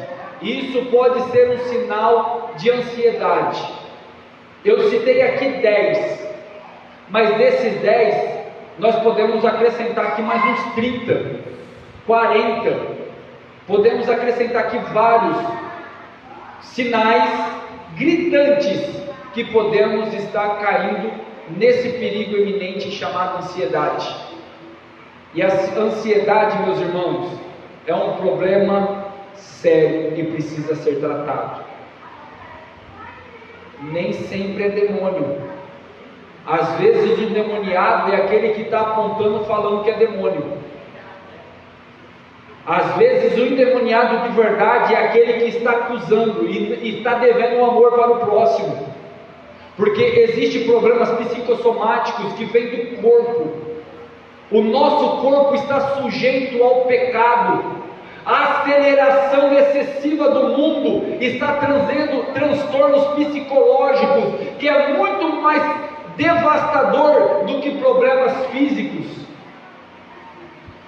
Isso pode ser um sinal de ansiedade. Eu citei aqui 10, mas desses 10, nós podemos acrescentar aqui mais uns 30, 40, podemos acrescentar aqui vários sinais gritantes que podemos estar caindo nesse perigo iminente chamado ansiedade. E a ansiedade, meus irmãos, é um problema sério e precisa ser tratado. Nem sempre é demônio. Às vezes o endemoniado é aquele que está apontando falando que é demônio. Às vezes o endemoniado de verdade é aquele que está acusando e está devendo um amor para o próximo. Porque existem problemas psicossomáticos que vêm do corpo. O nosso corpo está sujeito ao pecado. A aceleração excessiva do mundo está trazendo transtornos psicológicos, que é muito mais devastador do que problemas físicos.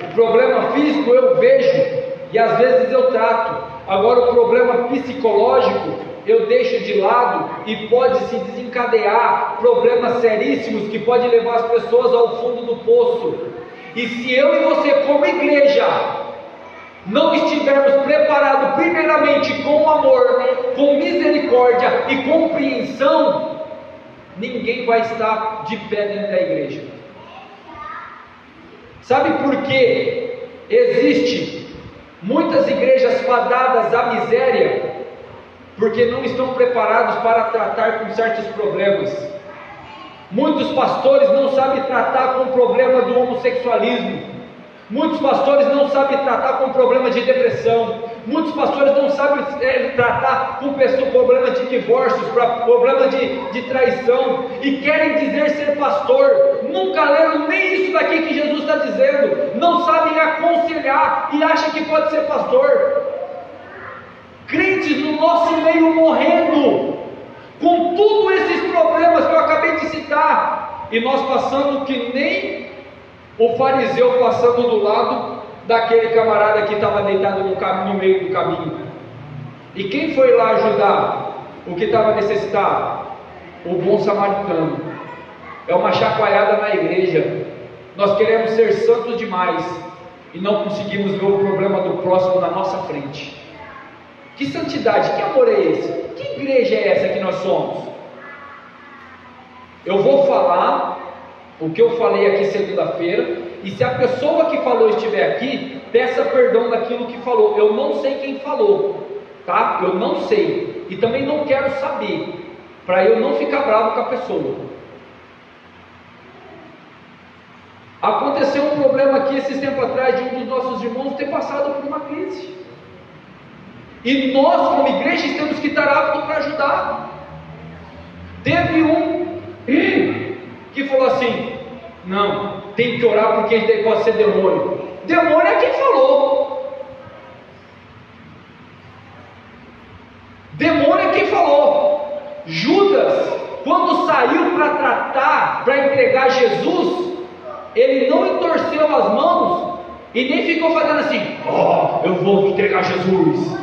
O problema físico eu vejo e às vezes eu trato. Agora o problema psicológico eu deixo de lado e pode se desencadear problemas seríssimos que pode levar as pessoas ao fundo do poço. E se eu e você como igreja não estivermos preparados primeiramente com amor, com misericórdia e compreensão, ninguém vai estar de pé dentro da igreja. Sabe por que existe muitas igrejas fadadas à miséria? Porque não estão preparados para tratar com certos problemas. Muitos pastores não sabem tratar com o problema do homossexualismo. Muitos pastores não sabem tratar com o problema de depressão. Muitos pastores não sabem tratar com problema de divórcios, problema de traição, e querem dizer ser pastor. Nunca leram nem isso daqui que Jesus está dizendo. Não sabem aconselhar e acham que pode ser pastor. Crentes no nosso meio morrendo, com todos esses problemas que eu acabei de citar, e nós passando que nem o fariseu passando do lado daquele camarada que estava deitado no meio do caminho. E quem foi lá ajudar o que estava necessitado? O bom samaritano. É uma chacoalhada na igreja. Nós queremos ser santos demais e não conseguimos ver o problema do próximo na nossa frente. Que santidade, que amor é esse? Que igreja é essa que nós somos? Eu vou falar o que eu falei aqui segunda-feira, e se a pessoa que falou estiver aqui, peça perdão daquilo que falou. Eu não sei quem falou, tá? Eu não sei, e também não quero saber, para eu não ficar bravo com a pessoa. Aconteceu um problema aqui esses tempos atrás de um dos nossos irmãos ter passado por uma crise, e nós como igreja temos que estar aptos para ajudar. Teve um que falou assim: não, tem que orar porque isso daí pode ser demônio. Demônio é quem falou. Demônio é quem falou. Judas, quando saiu para tratar, para entregar Jesus, ele não entorceu as mãos e nem ficou fazendo assim: ó, eu vou entregar Jesus.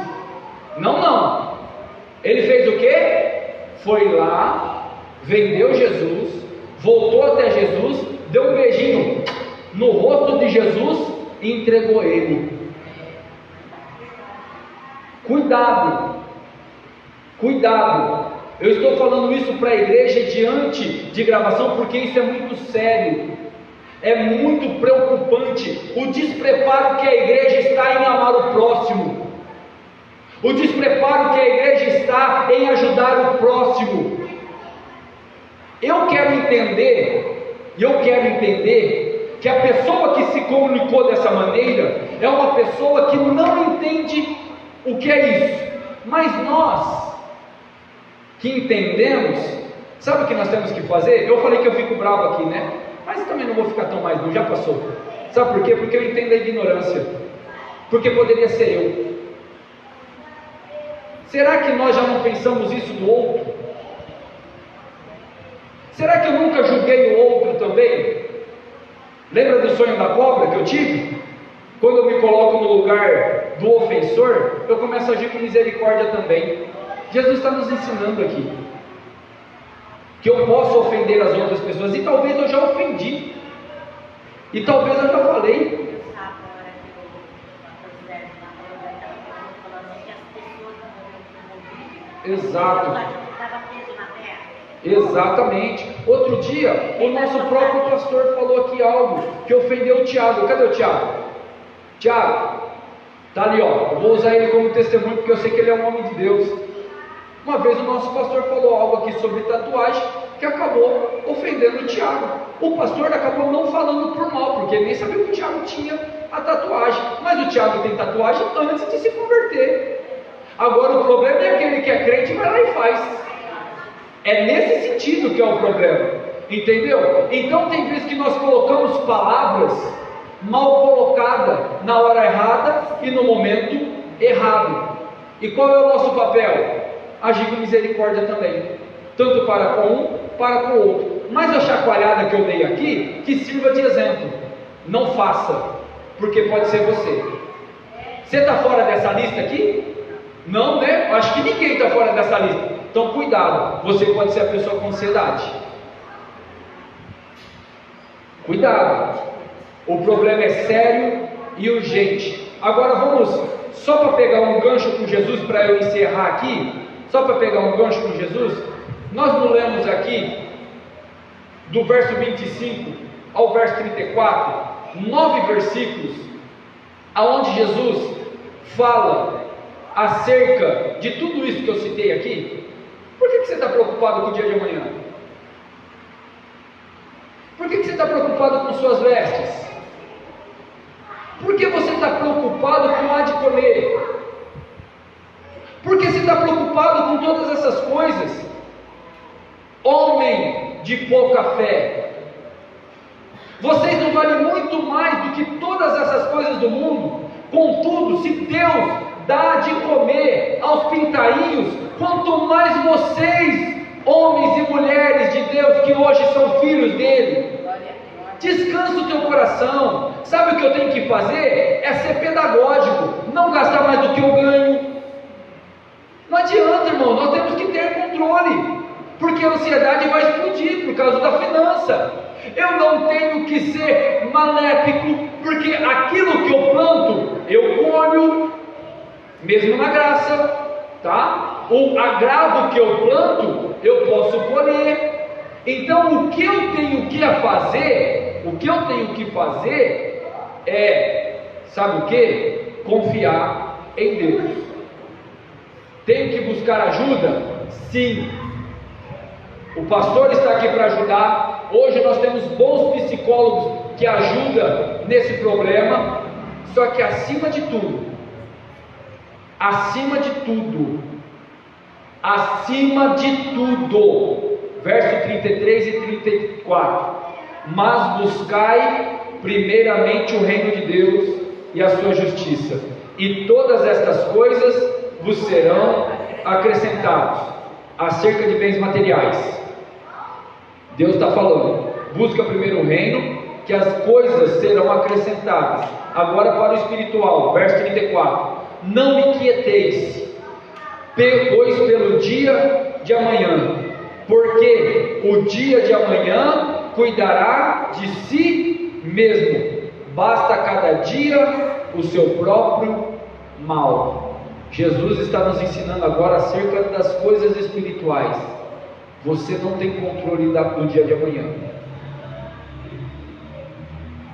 Não. Ele fez o quê? Foi lá, vendeu Jesus, voltou até Jesus, deu um beijinho no rosto de Jesus e entregou ele. Cuidado. Eu estou falando isso para a igreja diante de gravação, porque isso é muito sério, é muito preocupante. O despreparo que a igreja está em amar o próximo, o despreparo que a igreja está em ajudar o próximo. Eu quero entender que a pessoa que se comunicou dessa maneira é uma pessoa que não entende o que é isso. Mas nós que entendemos, sabe o que nós temos que fazer? Eu falei que eu fico bravo aqui, né? Mas também não vou ficar tão mais, não, já passou. Sabe por quê? Porque eu entendo a ignorância. Porque poderia ser eu. Será que nós já não pensamos isso do outro? Será que eu nunca julguei o outro também? Lembra do sonho da cobra que eu tive? Quando eu me coloco no lugar do ofensor, eu começo a agir com misericórdia também. Jesus está nos ensinando aqui que eu posso ofender as outras pessoas, e talvez eu já ofendi, e talvez eu já falei. Exato. Exatamente. Outro dia, o nosso próprio pastor falou aqui algo que ofendeu o Tiago. Cadê o Tiago? Tiago, tá ali, ó. Eu vou usar ele como testemunho porque eu sei que ele é um homem de Deus. Uma vez o nosso pastor falou algo aqui sobre tatuagem que acabou ofendendo o Tiago. O pastor acabou não falando por mal, porque ele nem sabia que o Tiago tinha a tatuagem. Mas o Tiago tem tatuagem antes de se converter. Agora o problema é aquele que é crente e vai lá e faz. É nesse sentido que é o problema. Entendeu? Então tem vezes que nós colocamos palavras mal colocadas na hora errada e no momento errado. E qual é o nosso papel? Agir com misericórdia também, tanto para com um, para com o outro. Mas a chacoalhada que eu dei aqui, que sirva de exemplo. Não faça, porque pode ser você. Você está fora dessa lista aqui? Não, né? Acho que ninguém está fora dessa lista. Então cuidado, você pode ser a pessoa com ansiedade. Cuidado, o problema é sério e urgente. Agora vamos, só para pegar um gancho com Jesus, para eu encerrar aqui. Só para pegar um gancho com Jesus, nós não lemos aqui, do verso 25 ao verso 34, 9 versículos, aonde Jesus fala acerca de tudo isso que eu citei aqui. Por que você está preocupado com o dia de amanhã? Por que você está preocupado com suas vestes? Por que você está preocupado com o há de comer? Por que você está preocupado com todas essas coisas? Homem de pouca fé, vocês não valem muito mais do que todas essas coisas do mundo. Contudo, se Deus dá de comer aos pintainhos, quanto mais vocês, homens e mulheres de Deus, que hoje são filhos dele. Descansa o teu coração. Sabe o que eu tenho que fazer? É ser pedagógico, não gastar mais do que eu ganho. Não adianta, irmão, nós temos que ter controle, porque a ansiedade vai explodir por causa da finança. Eu não tenho que ser maléfico, porque aquilo que eu planto, eu colho, mesmo na graça, tá? O agravo que eu planto, eu posso colher. Então o que eu tenho que fazer, é, sabe o que? Confiar em Deus. Tenho que buscar ajuda? Sim. O pastor está aqui para ajudar. Hoje nós temos bons psicólogos que ajudam nesse problema. Só que acima de tudo, verso 33 e 34, mas buscai primeiramente o reino de Deus e a sua justiça, e todas estas coisas vos serão acrescentados. Acerca de bens materiais, Deus está falando, busca primeiro o reino, que as coisas serão acrescentadas. Agora para o espiritual, verso 34, não me inquieteis, pois pelo dia de amanhã, porque o dia de amanhã cuidará de si mesmo, basta a cada dia o seu próprio mal. Jesus está nos ensinando agora acerca das coisas espirituais. Você não tem controle do dia de amanhã.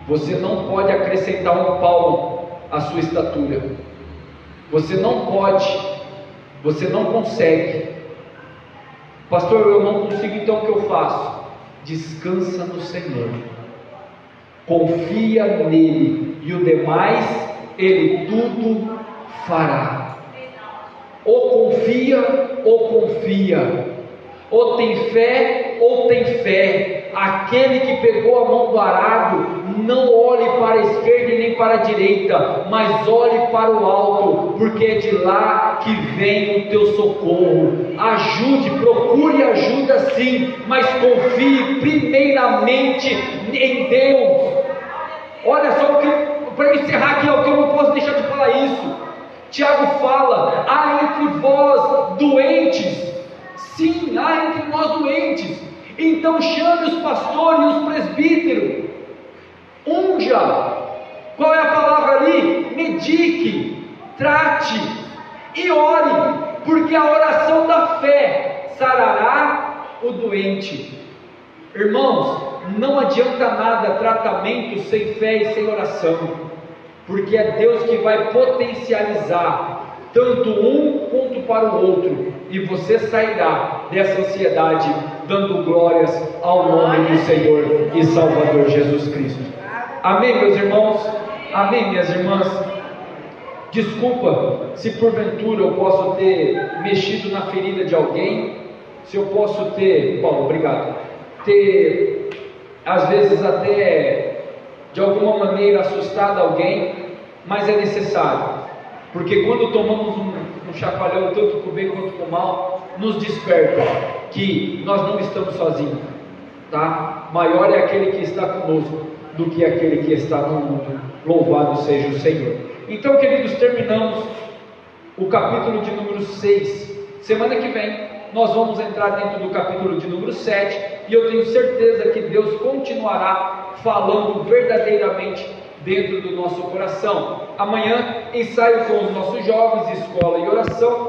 Você não pode acrescentar um palmo à sua estatura. Você não pode, você não consegue. Pastor, eu não consigo, então o que eu faço? Descansa no Senhor, confia nele, e o demais ele tudo fará. Ou confia, ou tem fé. Aquele que pegou a mão do arado, não olhe para a esquerda e nem para a direita, mas olhe para o alto, porque é de lá que vem o teu socorro. Ajude, procure ajuda sim, mas confie primeiramente em Deus. Olha só, para encerrar aqui, o que eu não posso deixar de falar isso. Tiago fala: há entre vós doentes. Sim, há entre nós doentes. Então chame os pastores e os presbíteros. Unja. Qual é a palavra ali? Medique, trate e ore, porque a oração da fé sarará o doente. Irmãos, não adianta nada tratamento sem fé e sem oração, porque é Deus que vai potencializar tanto um quanto para o outro, e você sairá dessa ansiedade dando glórias ao nome do Senhor e Salvador Jesus Cristo. Amém, meus irmãos? Amém, minhas irmãs? Desculpa se porventura eu posso ter mexido na ferida de alguém, se eu posso ter, Paulo, obrigado, ter às vezes até de alguma maneira assustado alguém, mas é necessário, porque quando tomamos um chacoalhão tanto para o bem quanto para o mal, nos desperta que nós não estamos sozinhos, tá? Maior é aquele que está conosco do que aquele que está no mundo. Louvado seja o Senhor. Então, queridos, terminamos o capítulo de número 6. Semana que vem nós vamos entrar dentro do capítulo de número 7, e eu tenho certeza que Deus continuará falando verdadeiramente dentro do nosso coração. Amanhã, ensaio com os nossos jovens, escola e oração.